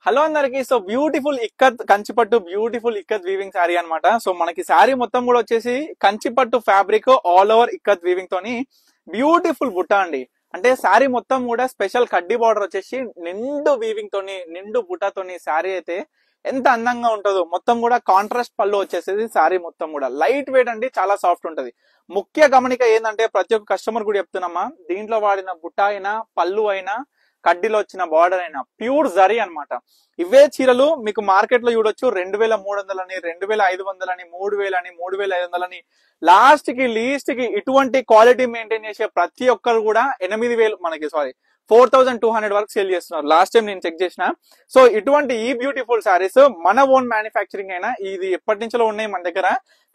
Hello అందరికి. So beautiful ikat Kanchipattu beautiful ikat weaving saree అన్నమాట. So మనకి శారీ మొత్తం కూడా వచ్చేసి Kanchipattu fabric all over ikat weaving తోని బ్యూటిఫుల్ బుట్ట అండి. అంటే శారీ మొత్తం కూడా స్పెషల్ కడ్డీ బార్డర్ వచ్చేసి నిండు వీవింగ్ తోని నిండు బుట్టతోని శారీ అయితే ఎంత అందంగా ఉంటుందో. మొత్తం కూడా కాంట్రాస్ట్ పళ్ళు వచ్చేసేది శారీ మొత్తం కూడా లైట్ వెయిట్ అండి, చాలా సాఫ్ట్ ఉంటది. ముఖ్య గమనిక ఏంటంటే ప్రతి ఒక్క కస్టమర్ కూడా చెప్తున్నామా, దీంట్లో వాడిన బుట్ట అయినా పళ్ళు అయినా కడ్డీలో వచ్చిన బార్డర్ అయినా ప్యూర్ జరీ అన్నమాట. ఇవే చీరలు మీకు మార్కెట్ లో చూడొచ్చు 2300 అని 2500 అని 3000 అని 3500 అని లాస్ట్ కి లీస్ట్ కి ఇటువంటి క్వాలిటీ మెయింటైన్ చేసే ప్రతి ఒక్కరు కూడా 8000 మనకి 4200 వరకు సేల్ చేస్తున్నారు. లాస్ట్ టైం నేను చెక్ చేసిన. సో ఇటువంటి ఈ బ్యూటిఫుల్ శారీస్ మన ఓన్ మ్యానుఫ్యాక్చరింగ్ అయినా ఇది ఎప్పటి నుంచో ఉన్నాయి మన దగ్గర.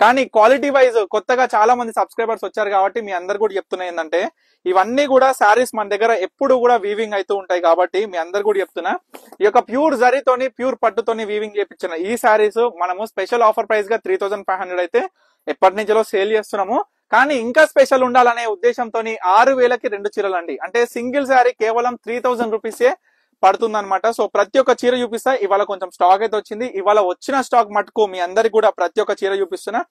కానీ క్వాలిటీ వైజ్ కొత్తగా చాలా మంది సబ్స్క్రైబర్స్ వచ్చారు కాబట్టి మీ అందరు కూడా చెప్తున్నా ఏంటంటే ఇవన్నీ కూడా శారీస్ మన దగ్గర ఎప్పుడు కూడా వీవింగ్ అవుతూ ఉంటాయి కాబట్టి మీ అందరు కూడా చెప్తున్నా, ఈ యొక్క ప్యూర్ జరీతోని ప్యూర్ పట్టుతోని వీవింగ్ చేయించిన ఈ శారీస్ మనము స్పెషల్ ఆఫర్ ప్రైస్ గా 3500 అయితే ఎప్పటి నుంచో సేల్ చేస్తున్నాము. కానీ ఇంకా స్పెషల్ ఉండాలనే ఉద్దేశంతో 6000కి 2 చీరలు అండి. అంటే సింగిల్ శారీ కేవలం 3000 రూపీసే పడుతుంది అనమాట. సో ప్రతి ఒక్క చీర చూపిస్తా. ఇవాళ కొంచెం స్టాక్ అయితే వచ్చింది. ఇవాళ వచ్చిన స్టాక్ మటుకు మీ అందరికి కూడా ప్రతి ఒక్క చీర చూపిస్తున్నా.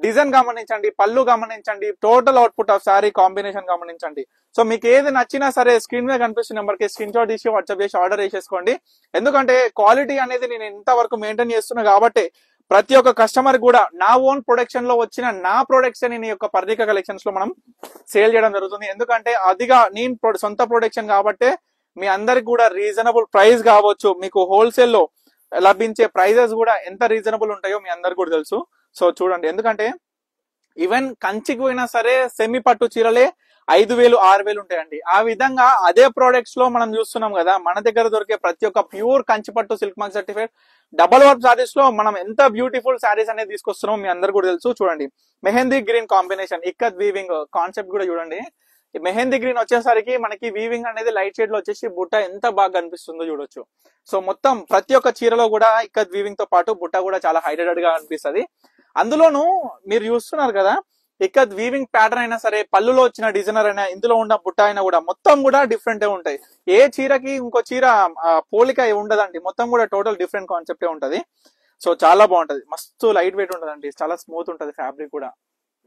డిజైన్ గమనించండి, పళ్ళు గమనించండి, total output of sari combination గమనించండి. సో మీకు ఏది నచ్చినా సరే స్క్రీన్ మీద కనిపిస్తున్న నెంబర్ కి స్క్రీన్ షాట్ తీసి వాట్సాప్ చేసి ఆర్డర్ చేసేసుకోండి. ఎందుకంటే క్వాలిటీ అనేది నేను ఇంతవరకు మెయింటైన్ చేస్తున్నా కాబట్టి ప్రతి ఒక్క కస్టమర్ కూడా నా ఓన్ ప్రొడక్షన్ లో వచ్చిన నా ప్రొడక్ట్స్ ని యొక్క పర్ణిక కలెక్షన్స్ లో మనం సేల్ చేయడం జరుగుతుంది. ఎందుకంటే అదిగా నేను సొంత ప్రొడక్షన్ కాబట్టి మీ అందరికి కూడా రీజనబుల్ ప్రైస్ కావచ్చు, మీకు హోల్సేల్ లో లభించే ప్రైజెస్ కూడా ఎంత రీజనబుల్ ఉంటాయో మీ అందరికి కూడా తెలుసు. సో చూడండి, ఎందుకంటే ఈవెన్ కంచికి పోయినా సరే సెమీ పట్టు చీరలే 5000 6000 ఉంటాయండి. ఆ విధంగా అదే ప్రొడక్ట్స్ లో మనం చూస్తున్నాం కదా, మన దగ్గర దొరికే ప్రతి ఒక్క pure Kanchipattu silk mark certified double work sarees లో మనం ఎంత బ్యూటిఫుల్ శారీస్ అనేది తీసుకొస్తున్నాం మీ అందరు కూడా తెలుసు. చూడండి, mehndi green combination ikat weaving concept కూడా చూడండి. మెహందీ గ్రీన్ వచ్చేసరికి మనకి వీవింగ్ అనేది లైట్ షేడ్ లో వచ్చేసి బుట్ట ఎంత బాగా కనిపిస్తుందో చూడొచ్చు. సో మొత్తం ప్రతి ఒక్క చీరలో కూడా ఇక్కత్ వీవింగ్ తో పాటు బుట్ట కూడా చాలా హైలైటెడ్ గా అనిపిస్తుంది. అందులోనూ మీరు చూస్తున్నారు కదా, ఇక్కత్ వీవింగ్ ప్యాటర్న్ అయినా సరే, పళ్ళులో వచ్చిన డిజైనర్ అయినా, ఇందులో ఉన్న బుట్ట అయినా కూడా మొత్తం కూడా డిఫరెంట్ ఉంటాయి. ఏ చీరకి ఇంకో చీర పోలిక ఉండదండి. మొత్తం కూడా టోటల్ డిఫరెంట్ కాన్సెప్టే ఉంటది. సో చాలా బాగుంటది, మస్తు లైట్ వెయిట్ ఉంటదండి, చాలా స్మూత్ ఉంటది ఫ్యాబ్రిక్ కూడా.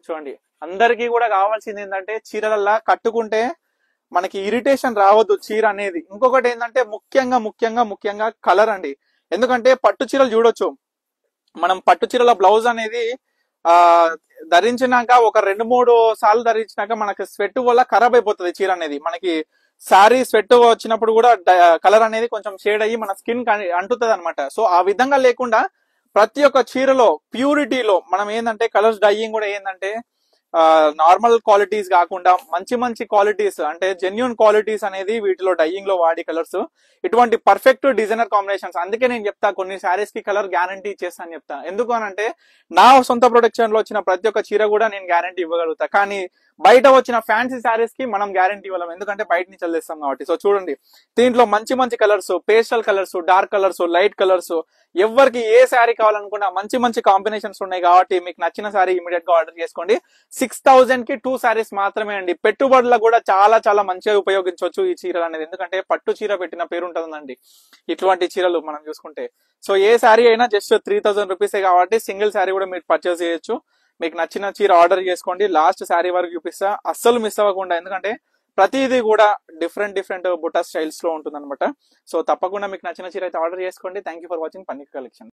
చూడండి, అందరికీ కూడా కావాల్సింది ఏంటంటే చీరలల్లా కట్టుకుంటే మనకి ఇరిటేషన్ రావద్దు చీర అనేది. ఇంకొకటి ఏంటంటే ముఖ్యంగా కలర్ అండి. ఎందుకంటే పట్టు చీరలు చూడొచ్చు, మనం పట్టు చీరల బ్లౌజ్ అనేది ధరించినాక ఒక 2-3 సార్లు ధరించినాక మనకి స్వెట్ వల్ల ఖరాబ్ అయిపోతుంది చీర అనేది. మనకి శారీ స్వెట్ వచ్చినప్పుడు కూడా కలర్ అనేది కొంచెం షేడ్ అయ్యి మన స్కిన్ అంటుతుంది అనమాట. సో ఆ విధంగా లేకుండా ప్రతి ఒక్క చీరలో ప్యూరిటీలో మనం ఏంటంటే కలర్స్ డైయింగ్ కూడా ఏంటంటే నార్మల్ క్వాలిటీస్ కాకుండా మంచి క్వాలిటీస్ అంటే జెన్యున్ క్వాలిటీస్ అనేది వీటిలో డైయింగ్ లో వాడి కలర్స్ ఇటువంటి పర్ఫెక్ట్ డిజైనర్ కాంబినేషన్స్. అందుకే నేను చెప్తా కొన్ని శారీస్ కి కలర్ గ్యారంటీ ఇచ్చేస్తాను చెప్తా. ఎందుకు అనంటే నా సొంత ప్రొడక్షన్ లో వచ్చిన ప్రతి ఒక్క చీర కూడా నేను గ్యారంటీ ఇవ్వగలుగుతా. కానీ బయట వచ్చిన ఫ్యాన్సీ శారీస్ కి మనం గ్యారంటీ ఇవ్వలేం, ఎందుకంటే బయట నుంచి చల్లేస్తాం కాబట్టి. సో చూడండి, దీంట్లో మంచి colours, pastel colours, dark colours, light colours, ఎవరికి ఏ శారీ కావాలనుకున్నా మంచి కాంబినేషన్స్ ఉన్నాయి కాబట్టి మీకు నచ్చిన శారీ ఇమీడియట్ గా ఆర్డర్ చేసుకోండి. 6000 కి 2 శారీస్ మాత్రమే అండి. పెట్టుబడులకు కూడా చాలా మంచిగా ఉపయోగించవచ్చు ఈ చీరలు అనేది. ఎందుకంటే పట్టు చీర పెట్టిన పేరు ఉంటుందండి ఇటువంటి చీరలు మనం చూసుకుంటే. సో ఏ శారీ అయినా జస్ట్ 3000 రూపీసే కాబట్టి సింగిల్ శారీ కూడా మీరు పర్చేస్ చేయొచ్చు. మీకు నచ్చిన చీర ఆర్డర్ చేసుకోండి. లాస్ట్ శారీ వరకు చూపిస్తా, అస్సలు మిస్ అవ్వకుండా. ఎందుకంటే ప్రతిదీ కూడా డిఫరెంట్ బుటా స్టైల్స్ లో ఉంటుంది అనమాట. సో తప్పకుండా మీకు నచ్చిన చీర అయితే ఆర్డర్ చేసుకోండి. Thank you for watching Parnika collection.